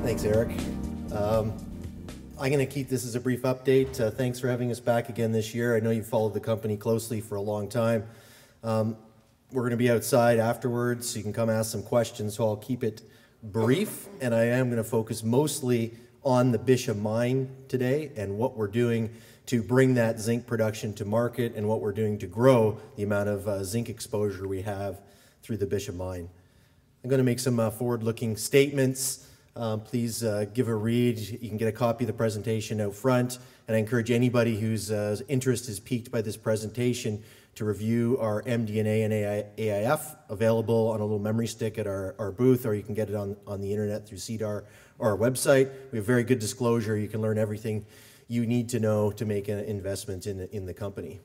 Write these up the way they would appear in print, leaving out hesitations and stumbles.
Thanks, Eric. I'm going to keep this as a brief update. Thanks for having us back again this year. I know you've followed the company closely for a long time. We're going to be outside afterwards, so you can come ask some questions, so I'll keep it brief, and I am going to focus mostly on the Bishop mine today and what we're doing to bring that zinc production to market and what we're doing to grow the amount of zinc exposure we have through the Bishop mine. I'm going to make some forward-looking statements. Please give a read. You can get a copy of the presentation out front, and I encourage anybody whose interest is piqued by this presentation to review our MD&A and AIF, available on a little memory stick at our booth, or you can get it on the internet through CDAR or our website. We have very good disclosure. You can learn everything you need to know to make an investment in the company.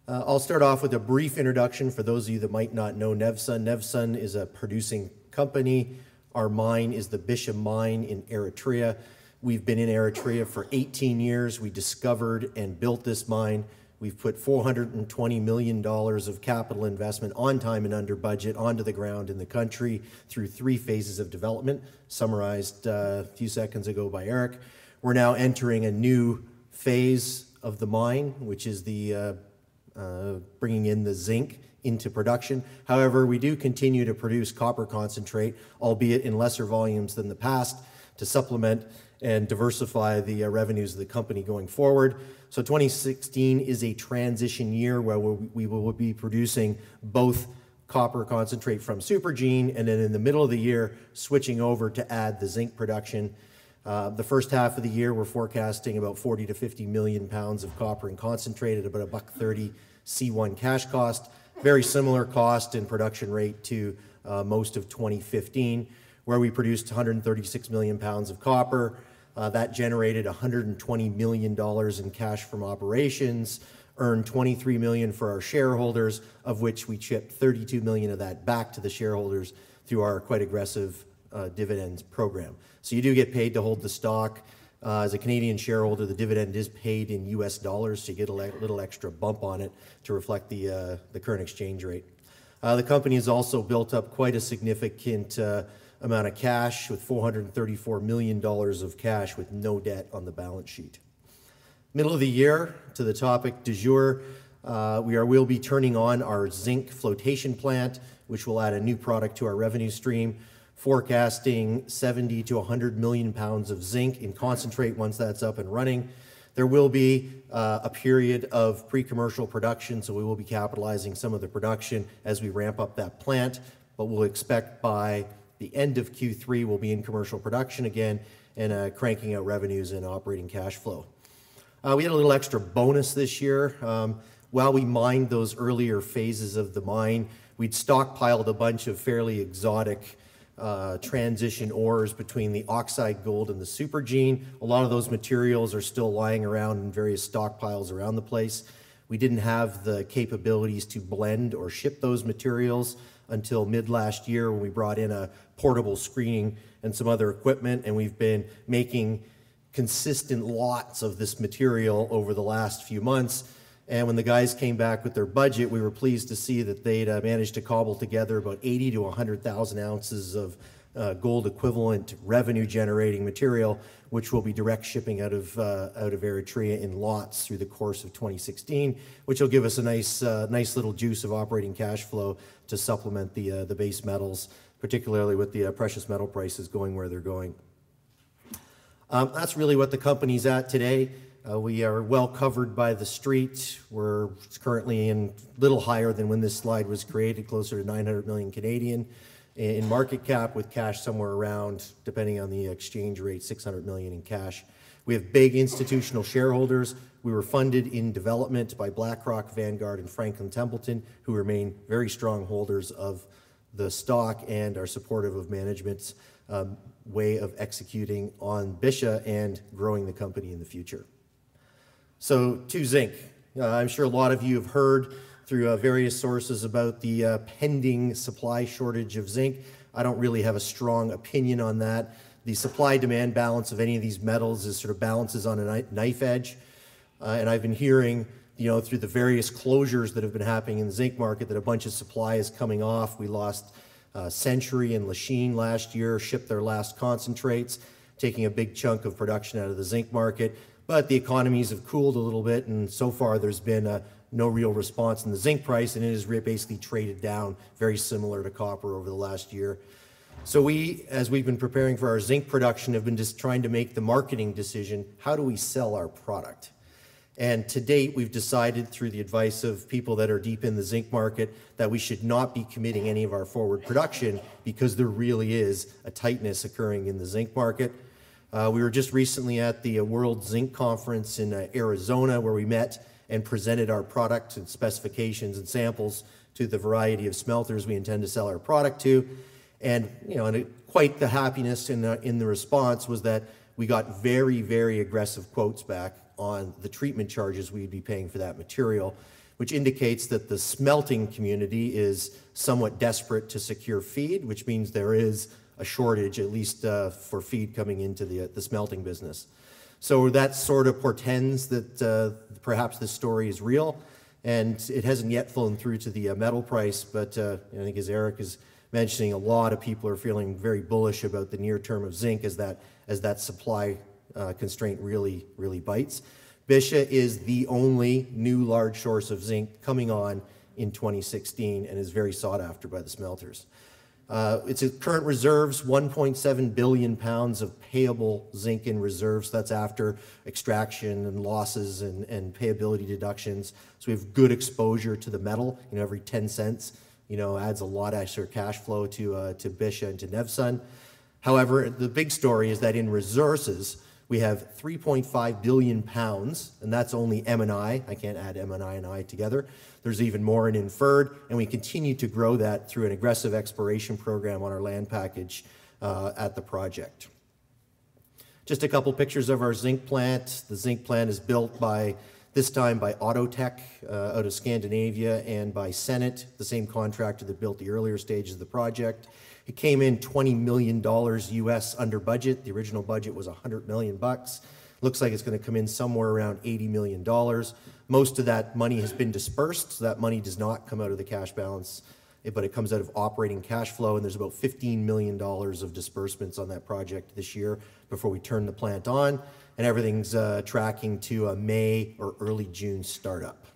I'll start off with a brief introduction for those of you that might not know Nevsun. Nevsun is a producing company. Our mine is the Bishop mine in Eritrea. We've been in Eritrea for 18 years. We discovered and built this mine. We've put $420 million of capital investment on time and under budget onto the ground in the country through 3 phases of development, summarized a few seconds ago by Eric. We're now entering a new phase of the mine, which is the bringing in the zinc into production. However, we do continue to produce copper concentrate, albeit in lesser volumes than the past, to supplement and diversify the revenues of the company going forward. So 2016 is a transition year where we will be producing both copper concentrate from Supergene, and then in the middle of the year, switching over to add the zinc production. The first half of the year, we're forecasting about 40 to 50 million pounds of copper and concentrate at about $1.30 C1 cash cost. Very similar cost and production rate to most of 2015, where we produced 136 million pounds of copper. That generated $120 million in cash from operations, earned $23 million for our shareholders, of which we chipped 32 million of that back to the shareholders through our quite aggressive dividends program. So you do get paid to hold the stock. As a Canadian shareholder, the dividend is paid in US dollars, so you get a little extra bump on it to reflect the current exchange rate. The company has also built up quite a significant amount of cash, with $434 million of cash with no debt on the balance sheet. Middle of the year, to the topic du jour, we'll be turning on our zinc flotation plant, which will add a new product to our revenue stream, forecasting 70 to 100 million pounds of zinc in concentrate once that's up and running. There will be a period of pre-commercial production, so we will be capitalizing some of the production as we ramp up that plant, but we'll expect by the end of Q3 we'll be in commercial production again and cranking out revenues and operating cash flow. We had a little extra bonus this year. While we mined those earlier phases of the mine, we'd stockpiled a bunch of fairly exotic transition ores between the oxide gold and the supergene. A lot of those materials are still lying around in various stockpiles around the place. We didn't have the capabilities to blend or ship those materials until mid last year, when we brought in a portable screening and some other equipment, and we've been making consistent lots of this material over the last few months. And when the guys came back with their budget, we were pleased to see that they'd managed to cobble together about 80 to 100,000 ounces of gold equivalent revenue generating material, which will be direct shipping out of Eritrea in lots through the course of 2016, which will give us a nice little juice of operating cash flow to supplement the base metals, particularly with the precious metal prices going where they're going. That's really what the company's at today. We are well covered by the street. We're currently in a little higher than when this slide was created, closer to 900 million Canadian in market cap, with cash somewhere around, depending on the exchange rate, 600 million in cash. We have big institutional shareholders. We were funded in development by BlackRock, Vanguard, and Franklin Templeton, who remain very strong holders of the stock and are supportive of management's way of executing on Bishop and growing the company in the future. So to zinc, I'm sure a lot of you have heard through various sources about the pending supply shortage of zinc. I don't really have a strong opinion on that. The supply-demand balance of any of these metals is sort of balances on a knife edge. And I've been hearing, through the various closures that have been happening in the zinc market, that a bunch of supply is coming off. We lost Century and Lachine last year shipped their last concentrates, taking a big chunk of production out of the zinc market. But the economies have cooled a little bit, and so far there's been no real response in the zinc price, and it has basically traded down very similar to copper over the last year. So we, as we've been preparing for our zinc production, have been just trying to make the marketing decision, how do we sell our product? And to date, we've decided through the advice of people that are deep in the zinc market that we should not be committing any of our forward production because there really is a tightness occurring in the zinc market. We were just recently at the World Zinc Conference in Arizona, where we met and presented our product and specifications and samples to the variety of smelters we intend to sell our product to. And quite the happiness in the response was that we got very, very aggressive quotes back on the treatment charges we'd be paying for that material, which indicates that the smelting community is somewhat desperate to secure feed, which means there is a shortage, at least for feed coming into the smelting business. So that sort of portends that perhaps this story is real, and it hasn't yet flown through to the metal price, but I think as Eric is mentioning, a lot of people are feeling very bullish about the near term of zinc as that supply constraint really bites. Bisha is the only new large source of zinc coming on in 2016 and is very sought after by the smelters. Its current reserves, 1.7 billion pounds of payable zinc in reserves. That's after extraction and losses and payability deductions. So we have good exposure to the metal. Every 10 cents, adds a lot of extra cash flow to Bisha and to Nevsun. However, the big story is that in resources, we have 3.5 billion pounds, and that's only M&I. I can't add M&I and I together. There's even more in inferred, and we continue to grow that through an aggressive exploration program on our land package at the project. Just a couple pictures of our zinc plant. The zinc plant is built this time by Autotech out of Scandinavia and by Senate, the same contractor that built the earlier stages of the project. It came in $20 million US under budget. The original budget was $100 million bucks. Looks like it's going to come in somewhere around $80 million. Most of that money has been dispersed, so that money does not come out of the cash balance, but it comes out of operating cash flow, and there's about $15 million of disbursements on that project this year before we turn the plant on, and everything's tracking to a May or early June startup.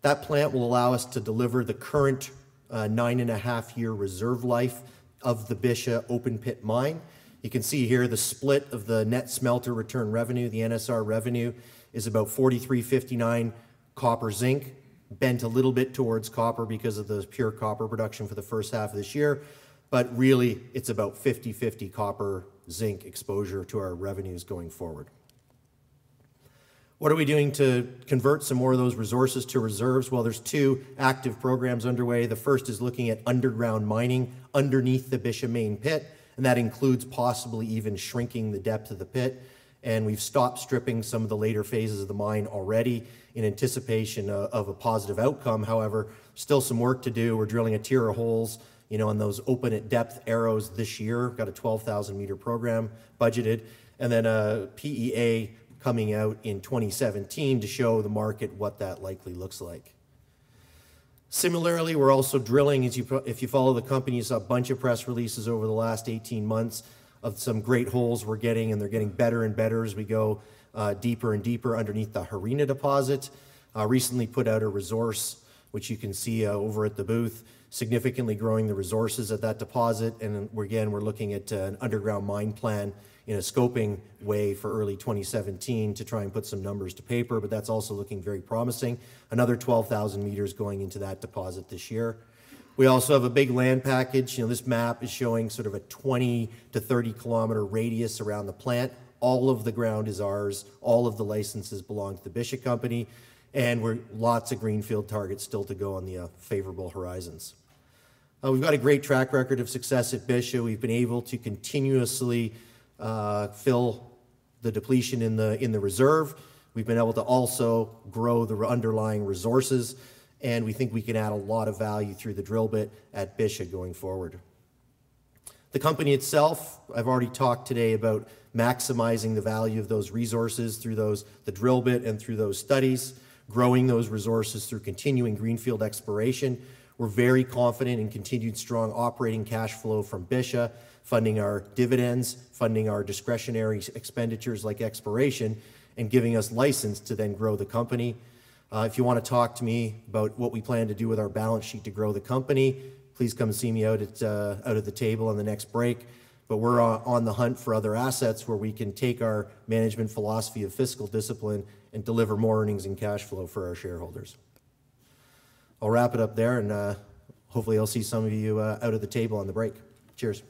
That plant will allow us to deliver the current 9.5-year reserve life of the Bisha open pit mine. You can see here the split of the net smelter return revenue. The NSR revenue is about 43.59 copper zinc, bent a little bit towards copper because of the pure copper production for the first half of this year, but really it's about 50-50 copper zinc exposure to our revenues going forward. What are we doing to convert some more of those resources to reserves? Well, there's two active programs underway. The first is looking at underground mining underneath the Bisha main pit, and that includes possibly even shrinking the depth of the pit. And we've stopped stripping some of the later phases of the mine already in anticipation of a positive outcome. However, still some work to do. We're drilling a tier of holes, on those open at depth arrows this year. Got a 12,000 meter program budgeted, and then a PEA coming out in 2017 to show the market what that likely looks like. Similarly, we're also drilling, if you follow the company, you saw a bunch of press releases over the last 18 months of some great holes we're getting, and they're getting better and better as we go deeper and deeper underneath the Harina deposit. Recently put out a resource, which you can see over at the booth, significantly growing the resources at that deposit. And again, we're looking at an underground mine plan in a scoping way for early 2017 to try and put some numbers to paper, but that's also looking very promising. Another 12,000 meters going into that deposit this year. We also have a big land package. This map is showing sort of a 20 to 30 kilometer radius around the plant. All of the ground is ours. All of the licenses belong to the Bisha company, and we're lots of greenfield targets still to go on the favorable horizons. We've got a great track record of success at Bisha. We've been able to continuously fill the depletion in the reserve. We've been able to also grow the underlying resources, and we think we can add a lot of value through the drill bit at Bisha going forward. The company itself, I've already talked today about maximizing the value of those resources through the drill bit and through those studies, growing those resources through continuing greenfield exploration. We're very confident in continued strong operating cash flow from Bisha, funding our dividends, funding our discretionary expenditures like exploration, and giving us license to then grow the company. If you want to talk to me about what we plan to do with our balance sheet to grow the company, please come see me out at the table on the next break. But we're on the hunt for other assets where we can take our management philosophy of fiscal discipline and deliver more earnings and cash flow for our shareholders. I'll wrap it up there, and hopefully I'll see some of you out at the table on the break. Cheers.